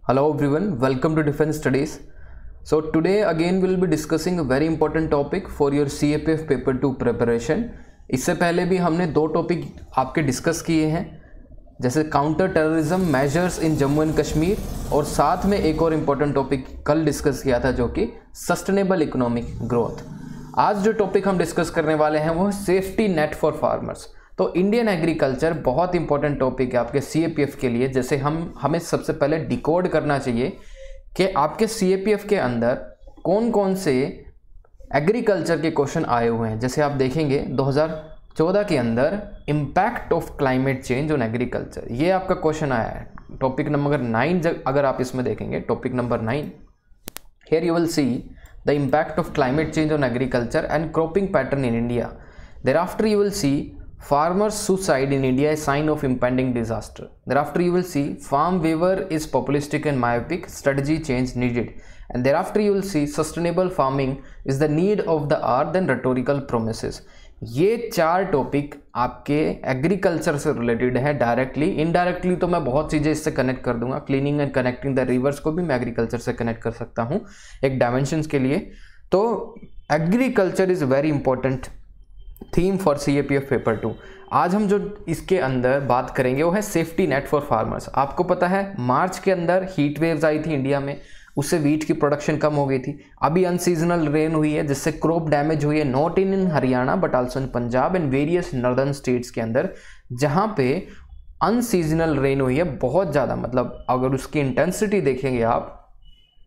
Hello everyone, welcome to Defense Studies. So today again we'll be discussing a very important topic for your CAPF paper 2 preparation. इससे पहले भी हमने दो topic आपके discuss किए हैं, जैसे counter terrorism measures in Jammu and Kashmir, और साथ में एक और इम्पोर्टेंट टॉपिक कल डिस्कस किया था जो कि सस्टेनेबल इकोनॉमिक ग्रोथ। आज जो टॉपिक हम डिस्कस करने वाले हैं वो है सेफ्टी नेट फॉर फार्मर्स। तो इंडियन एग्रीकल्चर बहुत इंपॉर्टेंट टॉपिक है आपके सीएपीएफ के लिए। जैसे हमें सबसे पहले डिकोड करना चाहिए कि आपके सीएपीएफ के अंदर कौन कौन से एग्रीकल्चर के क्वेश्चन आए हुए हैं। जैसे आप देखेंगे 2014 के अंदर impact of climate change on agriculture, ये आपका क्वेश्चन आया है। टॉपिक नंबर 9 अगर आप इसमें देखेंगे, topic number 9, here you will see the impact of climate change on agriculture and cropping pattern in India. Thereafter you will see farmers suicide in India, a sign of impending disaster. Thereafter you will see farm waiver is populistic and myopic, strategy change needed. And thereafter you will see sustainable farming is the need of the hour, then rhetorical promises. ये चार topic आपके agriculture से related है directly. Indirectly तो मैं बहुत चीज़ें इससे कनेक्ट कर दूंगा। Cleaning and connecting the reverse को भी मैं एग्रीकल्चर से कनेक्ट कर सकता हूँ एक डायमेंशंस के लिए। तो agriculture is very important theme for CAPF paper 2। आज हम जो इसके अंदर बात करेंगे वो है सेफ्टी नेट फॉर फार्मर्स। आपको पता है मार्च के अंदर हीट वेव्स आई थी इंडिया में, उससे वीट की प्रोडक्शन कम हो गई थी। अभी अनसीजनल रेन हुई है जिससे क्रॉप डैमेज हुई है, not in Haryana but also in Punjab and various northern states के अंदर, जहाँ पे अनसीजनल रेन हुई है बहुत ज़्यादा। मतलब अगर उसकी इंटेंसिटी देखेंगे आप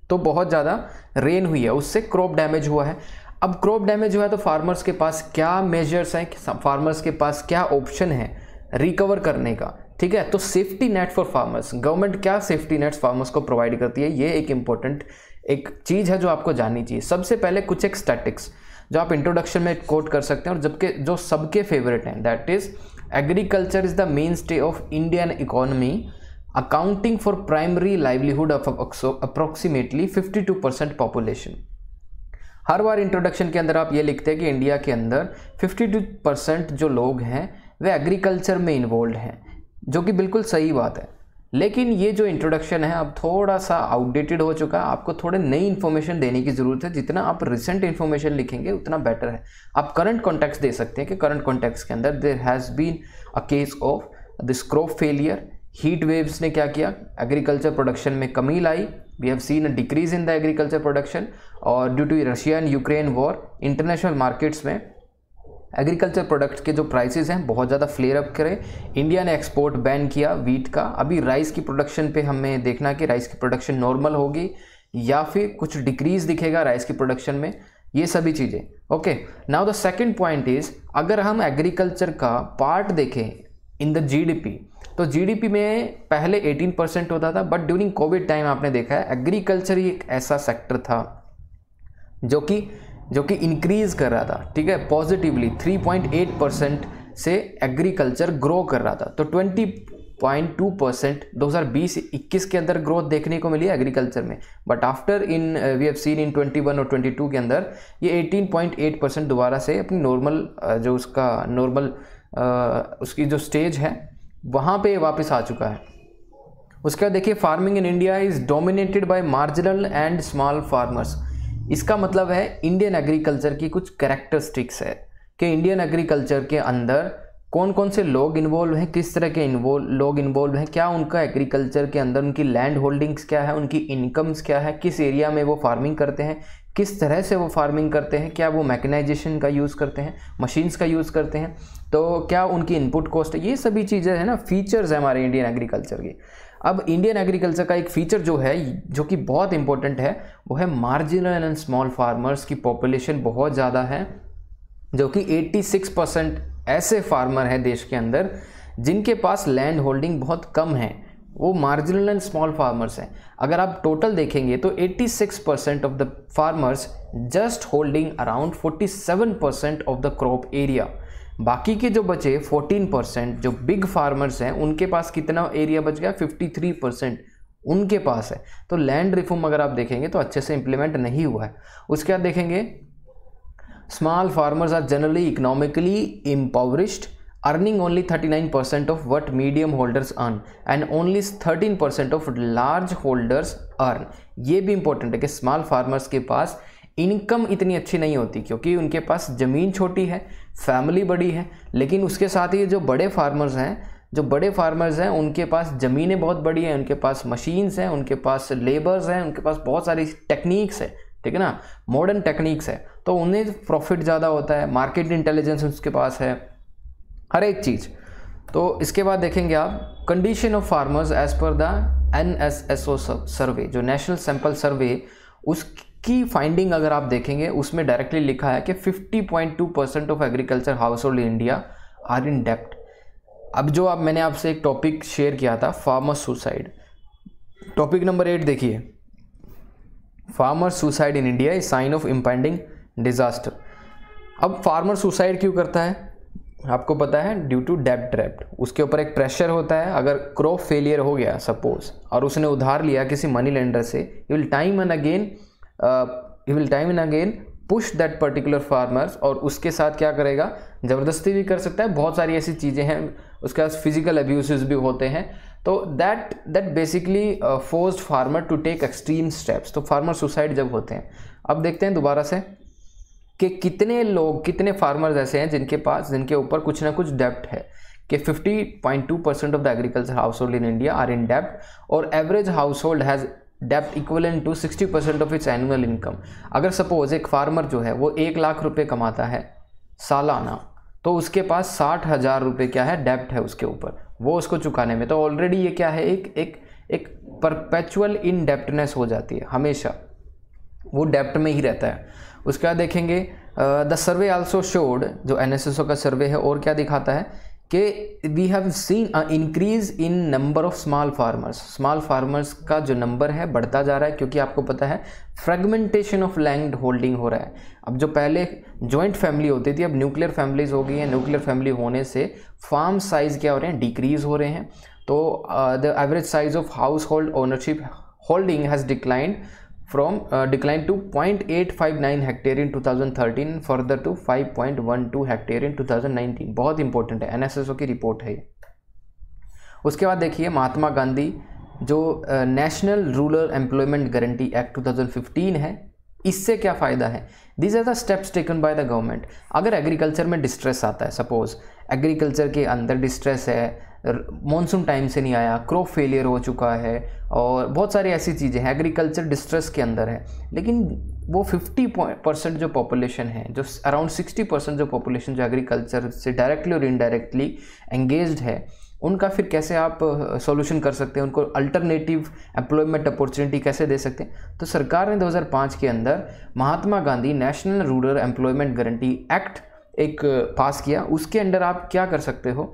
तो बहुत ज़्यादा रेन हुई है, उससे क्रॉप डैमेज हुआ है। अब क्रॉप डैमेज हुआ है तो फार्मर्स के पास क्या मेजर्स हैं, फार्मर्स के पास क्या ऑप्शन है रिकवर करने का, ठीक है। तो safety net for farmers, government क्या सेफ्टी नेट्स फार्मर्स को प्रोवाइड करती है, ये एक इंपॉर्टेंट एक चीज़ है जो आपको जाननी चाहिए। सबसे पहले कुछ एक स्टैटिक्स जो आप इंट्रोडक्शन में कोट कर सकते हैं और जबकि जो सबके फेवरेट हैं, that is agriculture is the main stay of Indian economy, accounting for primary livelihood of approximately 52% population. Her bar introduction के अंदर आप ये लिखते हैं कि इंडिया के अंदर 52% जो लोग हैं वे एग्रीकल्चर में इन्वॉल्व हैं, जो कि बिल्कुल सही बात है। लेकिन ये जो इंट्रोडक्शन है अब थोड़ा सा आउटडेटेड हो चुका है। आपको थोड़े नई इन्फॉर्मेशन देने की ज़रूरत है। जितना आप रिसेंट इन्फॉर्मेशन लिखेंगे उतना बेटर है। आप करंट कॉन्टेक्स्ट दे सकते हैं कि करंट कॉन्टेक्स्ट के अंदर there has been a case of this crop failure. Heat waves ने क्या किया, एग्रीकल्चर प्रोडक्शन में कमी लाई। We have seen a decrease in the agriculture production, और due to Russia and Ukraine war international markets में एग्रीकल्चर प्रोडक्ट्स के जो प्राइसेस हैं बहुत ज़्यादा फ्लेयर अप करे। इंडिया ने एक्सपोर्ट बैन किया वीट का। अभी राइस की प्रोडक्शन पे हमें देखना कि राइस की प्रोडक्शन नॉर्मल होगी या फिर कुछ डिक्रीज दिखेगा राइस की प्रोडक्शन में, ये सभी चीज़ें। Okay, now the second point is, अगर हम एग्रीकल्चर का पार्ट देखें इन द जीडीपी, तो जीडीपी में पहले 18% होता था, बट ड्यूरिंग कोविड टाइम आपने देखा है एग्रीकल्चर ही एक ऐसा सेक्टर था जो कि इंक्रीज कर रहा था, ठीक है, पॉजिटिवली 3.8% से एग्रीकल्चर ग्रो कर रहा था। तो 20.2% 2020-21 के अंदर ग्रोथ देखने को मिली एग्रीकल्चर में, but after in we have seen in 21 और 22 के अंदर ये 18.8% दोबारा से अपनी नॉर्मल जो उसका नॉर्मल उसकी जो स्टेज है वहाँ पे वापस आ चुका है। उसके बाद देखिए farming in India is dominated by marginal and small farmers. इसका मतलब है इंडियन एग्रीकल्चर की कुछ कैरेक्टरिस्टिक्स है कि इंडियन एग्रीकल्चर के अंदर कौन कौन से लोग इन्वॉल्व हैं, किस तरह के लोग इन्वॉल्व हैं, क्या उनका एग्रीकल्चर के अंदर उनकी लैंड होल्डिंग्स क्या है, उनकी इनकम्स क्या है, किस एरिया में वो फार्मिंग करते हैं, किस तरह से वो फार्मिंग करते हैं, क्या वो मैकेनाइजेशन का यूज़ करते हैं, मशीन्स का यूज़ करते हैं, तो क्या उनकी इनपुट कॉस्ट है, ये सभी चीज़ें हैं ना, फीचर्स हैं हमारे इंडियन एग्रीकल्चर की। अब इंडियन एग्रीकल्चर का एक फीचर जो है जो कि बहुत इंपॉर्टेंट है वो है मार्जिनल एंड स्मॉल फार्मर्स की पॉपुलेशन बहुत ज़्यादा है, जो कि 86% ऐसे फार्मर हैं देश के अंदर जिनके पास लैंड होल्डिंग बहुत कम है, वो मार्जिनल एंड स्मॉल फार्मर्स हैं। अगर आप टोटल देखेंगे तो 86% of the farmers just holding around 47% of the crop area. बाकी के जो बचे 14% जो बिग फार्मर्स हैं उनके पास कितना एरिया बच गया, 53% उनके पास है। तो लैंड रिफॉर्म अगर आप देखेंगे तो अच्छे से इम्प्लीमेंट नहीं हुआ है। उसके बाद देखेंगे small farmers are generally economically impoverished earning only 39% of what medium holders earn and only 13% of large holders earn। ये भी इंपॉर्टेंट है कि स्मॉल फार्मर्स के पास इनकम इतनी अच्छी नहीं होती क्योंकि उनके पास ज़मीन छोटी है, फैमिली बड़ी है, लेकिन उसके साथ ही जो बड़े फार्मर्स हैं उनके पास ज़मीनें बहुत बड़ी हैं, उनके पास मशीन्स हैं, उनके पास लेबर्स हैं, उनके पास बहुत सारी टेक्निक्स है, ठीक है ना, मॉडर्न टेक्निक्स है, तो उन्हें प्रॉफिट ज़्यादा होता है, मार्केट इंटेलिजेंस उसके पास है, हर एक चीज़। तो इसके बाद देखेंगे आप condition of farmers as per the NSSO survey, जो नेशनल सैंपल सर्वे, उसकी फाइंडिंग अगर आप देखेंगे उसमें डायरेक्टली लिखा है कि 50.2% of agriculture household in India are in डेप्ट। अब जो आप मैंने आपसे एक टॉपिक शेयर किया था फार्मर सुसाइड, टॉपिक नंबर 8 देखिए, farmer suicide in India is sine of impending disaster. अब फार्मर सुसाइड क्यों करता है आपको पता है, ड्यू टू डेब्ट ट्रैप। उसके ऊपर एक प्रेशर होता है, अगर क्रॉप फेलियर हो गया सपोज और उसने उधार लिया किसी मनी लेंडर से, he will time and again push that particular farmers, और उसके साथ क्या करेगा, ज़बरदस्ती भी कर सकता है, बहुत सारी ऐसी चीज़ें हैं, उसके पास फिजिकल अब्यूसेस भी होते हैं, तो that basically forced farmer to take extreme steps. तो फार्मर सुसाइड जब होते हैं, अब देखते हैं दोबारा से कि कितने फार्मर्स ऐसे हैं जिनके ऊपर कुछ ना कुछ डेब्ट है, कि 50.2% of the agriculture household in India are in डेब्ट, और एवरेज हाउस होल्ड हैज़ डेब्ट equivalent to 60% of its annual income. अगर सपोज एक फार्मर जो है वो 1 लाख रुपए कमाता है सालाना, तो उसके पास 60,000 रुपये क्या है, डेब्ट है उसके ऊपर, वो उसको चुकाने में, तो ऑलरेडी ये क्या है, एक परपेचुअल इनडेप्टनेस हो जाती है, हमेशा वो डेप्ट में ही रहता है। उसके बाद देखेंगे द सर्वे आल्सो शोड, जो NSSO का सर्वे है, और क्या दिखाता है कि we have seen a increase in number of small farmers का जो नंबर है बढ़ता जा रहा है, क्योंकि आपको पता है फ्रेगमेंटेशन ऑफ लैंड होल्डिंग हो रहा है। अब जो पहले जॉइंट फैमिली होती थी, अब न्यूक्लियर फैमिलीज हो गई हैं, न्यूक्लियर फैमिली होने से फार्म साइज क्या हो रहे हैं, डिक्रीज हो रहे हैं। तो the average size of household ownership holding has declined to 0.859 hectare in 2013, further to 5.12 hectare in 2019। बहुत इंपॉर्टेंट है, NSSO की रिपोर्ट है ये। उसके बाद देखिए महात्मा गांधी, जो national rural employment guarantee act 2015 है, इससे क्या फ़ायदा है, these are the steps taken by the government. अगर एग्रीकल्चर में डिस्ट्रेस आता है, सपोज एग्रीकल्चर के अंदर डिस्ट्रेस है, मॉनसून टाइम से नहीं आया, क्रॉप फेलियर हो चुका है, और बहुत सारी ऐसी चीज़ें हैं, एग्रीकल्चर डिस्ट्रेस के अंदर है, लेकिन वो 50% जो पॉपुलेशन है, जो अराउंड 60% जो पॉपुलेशन जो एग्रीकल्चर से डायरेक्टली और इनडायरेक्टली एंगेज्ड है, उनका फिर कैसे आप सॉल्यूशन कर सकते हैं, उनको अल्टरनेटिव एम्प्लॉयमेंट अपॉर्चुनिटी कैसे दे सकते हैं। तो सरकार ने 2005 के अंदर Mahatma Gandhi National rural employment guarantee Act एक पास किया। उसके अंडर आप क्या कर सकते हो,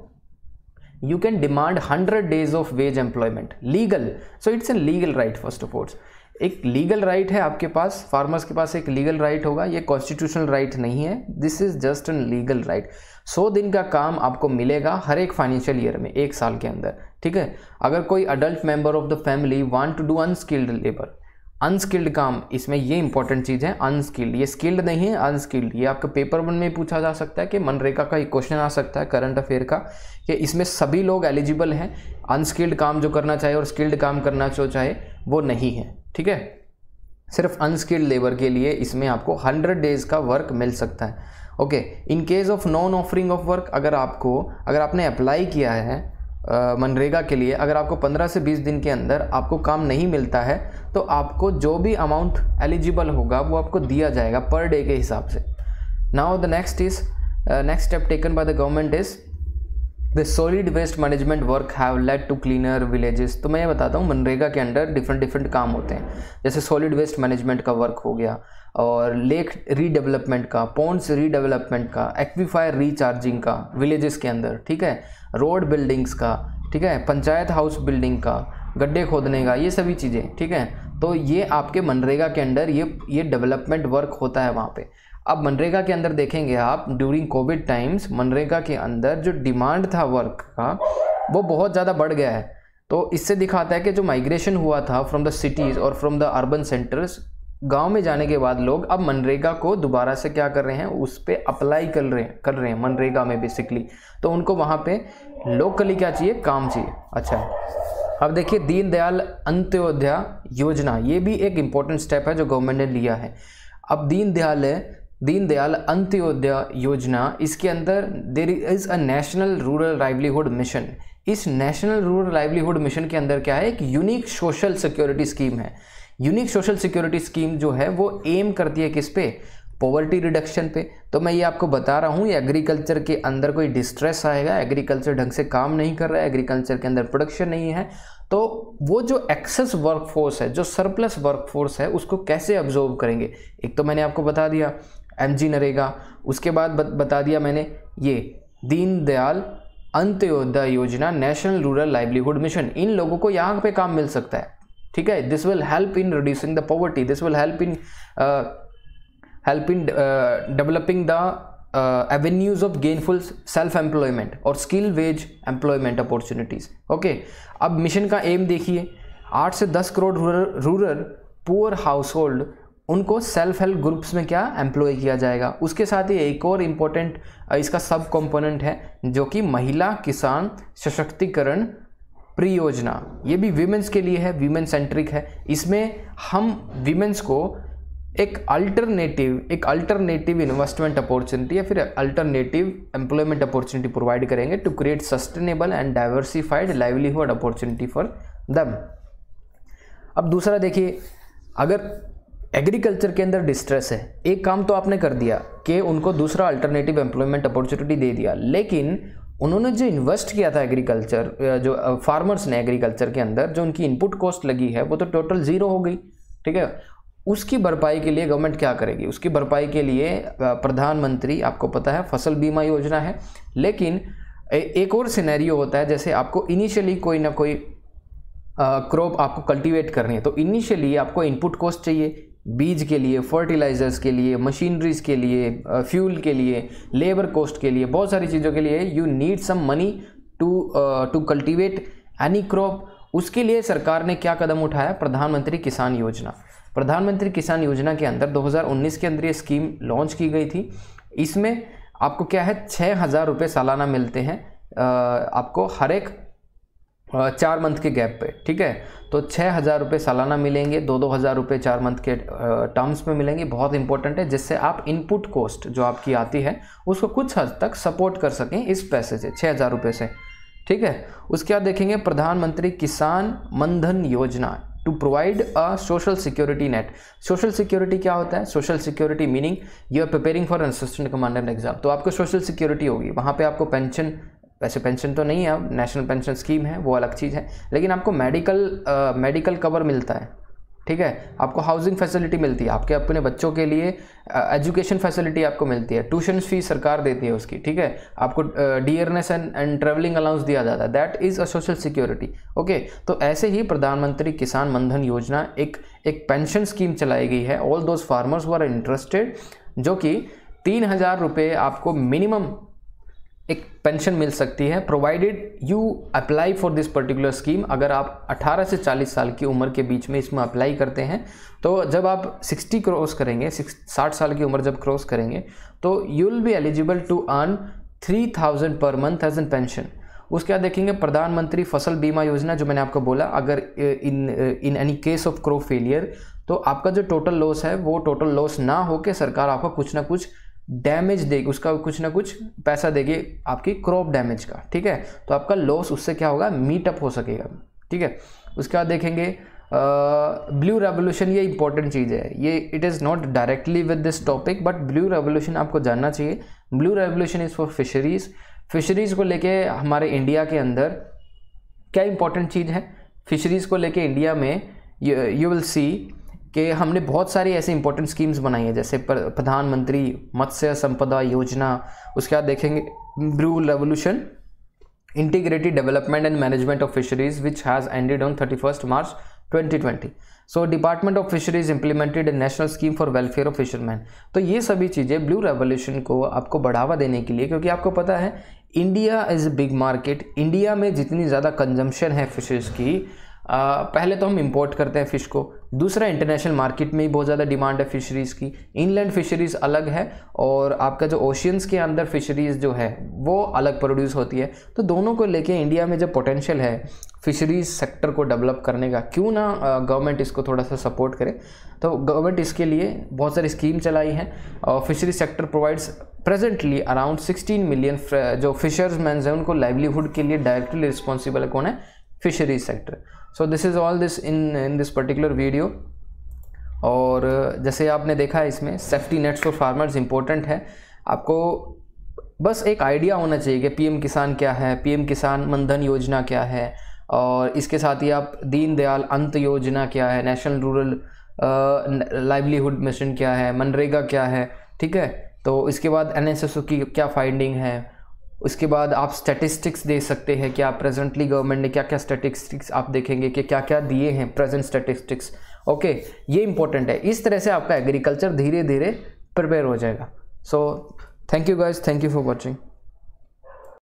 you can demand 100 days of ways employment legal, so it's a legal right. First of all एक लीगल राइट है आपके पास, फार्मर्स के पास एक लीगल राइट होगा, ये कॉन्स्टिट्यूशनल राइट नहीं है, this is just an legal right. 100 दिन का काम आपको मिलेगा हर एक फाइनेंशियल ईयर में, 1 साल के अंदर, ठीक है। अगर कोई adult member of the family want to do unskilled labour, unskilled काम, इसमें ये इंपॉर्टेंट चीज़ है अनस्किल्ड, ये स्किल्ड नहीं है, अनस्किल्ड। ये आपका पेपर 1 में पूछा जा सकता है कि मनरेगा का एक क्वेश्चन आ सकता है करंट अफेयर का, कि इसमें सभी लोग एलिजिबल हैं, अनस्किल्ड काम जो करना चाहे और स्किल्ड काम करना जो चाहे वो नहीं है, ठीक है। सिर्फ अनस्किल्ड लेबर के लिए इसमें आपको 100 days का वर्क मिल सकता है, okay. In case of non offering of work, अगर आपने अप्लाई किया है मनरेगा के लिए, अगर आपको 15 से 20 दिन के अंदर आपको काम नहीं मिलता है, तो आपको जो भी अमाउंट एलिजिबल होगा वो आपको दिया जाएगा पर डे के हिसाब से। Now the next step taken by the government is the solid waste management work have led to cleaner villages. तो मैं ये बताता हूँ, मनरेगा के अंडर डिफरेंट काम होते हैं, जैसे सॉलिड वेस्ट मैनेजमेंट का वर्क हो गया, और लेक रीडेवलपमेंट का, पॉन्ड्स रीडेवलपमेंट का, एक्वीफायर रिचार्जिंग का विलेजेस के अंदर, ठीक है, रोड बिल्डिंग्स का, ठीक है, पंचायत हाउस बिल्डिंग का, गड्ढे खोदने का, ये सभी चीज़ें, ठीक है। तो ये आपके मनरेगा के अंडर ये डेवलपमेंट वर्क होता है वहाँ पे। अब मनरेगा के अंदर देखेंगे आप, ड्यूरिंग कोविड टाइम्स मनरेगा के अंदर जो डिमांड था वर्क का वो बहुत ज़्यादा बढ़ गया है। तो इससे दिखाता है कि जो माइग्रेशन हुआ था फ्रॉम द सिटीज़ और फ्रॉम द अर्बन सेंटर्स, गांव में जाने के बाद लोग अब मनरेगा को दोबारा से क्या कर रहे हैं, उस पर अप्लाई कर रहे हैं मनरेगा में बेसिकली। तो उनको वहाँ पे लोकली क्या चाहिए, काम चाहिए। अच्छा, अब देखिए दीनदयाल अंत्योदय योजना, ये भी एक इम्पोर्टेंट स्टेप है जो गवर्नमेंट ने लिया है। अब दीनदयाल अंत्योदय योजना, इसके अंदर there is a national rural livelihood mission. इस नेशनल रूरल लाइवलीहुड मिशन के अंदर क्या है, एक यूनिक सोशल सिक्योरिटी स्कीम है। यूनिक सोशल सिक्योरिटी स्कीम जो है वो एम करती है किस पे, पॉवर्टी रिडक्शन पे। तो मैं ये आपको बता रहा हूँ, ये एग्रीकल्चर के अंदर कोई डिस्ट्रेस आएगा, एग्रीकल्चर ढंग से काम नहीं कर रहा है, एग्रीकल्चर के अंदर प्रोडक्शन नहीं है, तो वो जो एक्सेस वर्कफोर्स है, जो सरप्लस वर्कफोर्स है, उसको कैसे अब्जॉर्व करेंगे। एक तो मैंने आपको बता दिया एमजी नरेगा, उसके बाद बता दिया मैंने ये दीनदयाल अंत्योदय योजना, नेशनल रूरल लाइवलीहुड मिशन। इन लोगों को यहाँ पे काम मिल सकता है, ठीक है। This will help in reducing the poverty, this will help in developing the avenues of gainful self employment और skill wage employment opportunities. Okay, अब मिशन का एम देखिए, 8 से 10 crore rural poor household, उनको सेल्फ हेल्प ग्रुप्स में क्या employ किया जाएगा। उसके साथ ही एक और इम्पोर्टेंट इसका सब कंपोनेंट है जो कि महिला किसान सशक्तिकरण परियोजना। ये भी वीमेंस के लिए है, वीमेन सेंट्रिक है। इसमें हम वीमेंस को एक अल्टरनेटिव इन्वेस्टमेंट अपॉर्चुनिटी या फिर अल्टरनेटिव एम्प्लॉयमेंट अपॉर्चुनिटी प्रोवाइड करेंगे to create sustainable and diversified livelihood opportunity for them. अब दूसरा देखिए, अगर एग्रीकल्चर के अंदर डिस्ट्रेस है, एक काम तो आपने कर दिया कि उनको दूसरा अल्टरनेटिव एम्प्लॉयमेंट अपॉर्चुनिटी दे दिया, लेकिन उन्होंने जो इन्वेस्ट किया था एग्रीकल्चर, जो फार्मर्स ने एग्रीकल्चर के अंदर जो उनकी इनपुट कॉस्ट लगी है वो तो टोटल ज़ीरो हो गई, ठीक है। उसकी भरपाई के लिए गवर्नमेंट क्या करेगी, उसकी भरपाई के लिए प्रधानमंत्री, आपको पता है फसल बीमा योजना है। लेकिन एक और सिनेरियो होता है, जैसे आपको इनिशियली कोई ना कोई क्रॉप आपको कल्टीवेट करनी है, तो इनिशियली आपको इनपुट कॉस्ट चाहिए, बीज के लिए, फर्टिलाइजर्स के लिए, मशीनरीज के लिए, फ्यूल के लिए, लेबर कॉस्ट के लिए, बहुत सारी चीज़ों के लिए you need some money to cultivate any crop. उसके लिए सरकार ने क्या कदम उठाया, प्रधानमंत्री किसान योजना। प्रधानमंत्री किसान योजना के अंदर 2019 के अंदर ये स्कीम लॉन्च की गई थी। इसमें आपको क्या है, 6,000 रुपये सालाना मिलते हैं आपको हर एक 4 मंथ के गैप पे, ठीक है। तो 6,000 रुपये सालाना मिलेंगे, 2-2 हज़ार रुपये 4 मंथ के टर्म्स में मिलेंगे। बहुत इंपॉर्टेंट है, जिससे आप इनपुट कॉस्ट जो आपकी आती है उसको कुछ हद तक सपोर्ट कर सकें इस पैसे से, 6,000 रुपये से, ठीक है। उसके बाद देखेंगे प्रधानमंत्री Kisan Mandhan Yojana to provide a social security net. Social security क्या होता है, social security meaning you are preparing for assistant commandant exam, तो आपको सोशल सिक्योरिटी होगी, वहाँ पे आपको पेंशन, वैसे पेंशन तो नहीं है, अब नेशनल पेंशन स्कीम है वो अलग चीज़ है, लेकिन आपको मेडिकल कवर मिलता है, ठीक है। आपको हाउसिंग फैसिलिटी मिलती है, आपके अपने बच्चों के लिए एजुकेशन फैसिलिटी आपको मिलती है, ट्यूशन फीस सरकार देती है उसकी, ठीक है। आपको डियरनेस एंड ट्रैवलिंग अलाउंस दिया जाता है, that is a social security. Okay, तो ऐसे ही प्रधानमंत्री किसान मनधन योजना एक पेंशन स्कीम चलाई गई है। All those farmers who are interested, जो कि 3,000 रुपये आपको मिनिमम एक पेंशन मिल सकती है, provided you apply for this particular scheme. अगर आप 18 से 40 साल की उम्र के बीच में इसमें अप्लाई करते हैं, तो जब आप 60 क्रॉस करेंगे, 60 साल की उम्र जब क्रॉस करेंगे, तो you will be eligible to earn 3,000 per month as an pension. उसके बाद देखेंगे प्रधानमंत्री फसल बीमा योजना, जो मैंने आपको बोला, अगर in any case of crop failure, तो आपका जो टोटल लॉस है वो टोटल लॉस ना हो के सरकार आपको कुछ ना कुछ डैमेज देगी, उसका कुछ ना कुछ पैसा देगी आपकी क्रॉप डैमेज का, ठीक है। तो आपका लॉस उससे क्या होगा, मीटअप हो सकेगा, ठीक है। उसके बाद देखेंगे ब्लू रेवोल्यूशन, ये इंपॉर्टेंट चीज़ है, ये it is not directly with this topic, but blue revolution आपको जानना चाहिए। Blue revolution is for fisheries को लेके हमारे इंडिया के अंदर क्या इंपॉर्टेंट चीज़ है, फिशरीज़ को लेके इंडिया में यू विल सी कि हमने बहुत सारी ऐसी इंपॉर्टेंट स्कीम्स बनाई हैं, जैसे प्रधानमंत्री मत्स्य संपदा योजना। उसके बाद देखेंगे blue revolution, integrated development and management of fisheries which has ended on 31 March 2020। So department of fisheries implemented A national scheme for welfare of fisherman. तो ये सभी चीज़ें ब्लू रेवोल्यूशन को आपको बढ़ावा देने के लिए, क्योंकि आपको पता है India is a big market, India में जितनी ज़्यादा कंजम्पशन है फिशेज़ की, पहले तो हम इंपोर्ट करते हैं फ़िश को, दूसरा इंटरनेशनल मार्केट में ही बहुत ज़्यादा डिमांड है फ़िशरीज़ की। इनलैंड फ़िशरीज़ अलग है और आपका जो ओशियंस के अंदर फ़िशरीज़ जो है वो अलग प्रोड्यूस होती है। तो दोनों को लेके इंडिया में जो पोटेंशियल है फ़िशरीज़ सेक्टर को डेवलप करने का, क्यों ना गवर्नमेंट इसको थोड़ा सा सपोर्ट करे। तो गवर्नमेंट इसके लिए बहुत सारी स्कीम चलाई है और fishery sector provides presently around 16 million जो फिशर्समैन हैं उनको लाइवलीहुड के लिए डायरेक्टली रिस्पॉन्सिबल है कौन है, fisheries sector. So this is all this in this particular video. और जैसे आपने देखा है इसमें safety nets for farmers important है। आपको बस एक आइडिया होना चाहिए कि पीएम किसान क्या है, पीएम किसान मनधन योजना क्या है, और इसके साथ ही आप दीन दयाल अंत योजना क्या है, नेशनल रूरल लाइवलीहुड मिशन क्या है, मनरेगा क्या है, ठीक है। तो इसके बाद एनएसएसओ की क्या फाइंडिंग है, उसके बाद आप स्टैटिस्टिक्स दे सकते हैं कि आप प्रेजेंटली गवर्नमेंट ने क्या क्या स्टैटिस्टिक्स आप देखेंगे कि क्या क्या दिए हैं प्रेजेंट स्टैटिस्टिक्स। ओके, ये इंपॉर्टेंट है। इस तरह से आपका एग्रीकल्चर धीरे धीरे प्रिपेयर हो जाएगा। So thank you guys, thank you for watching.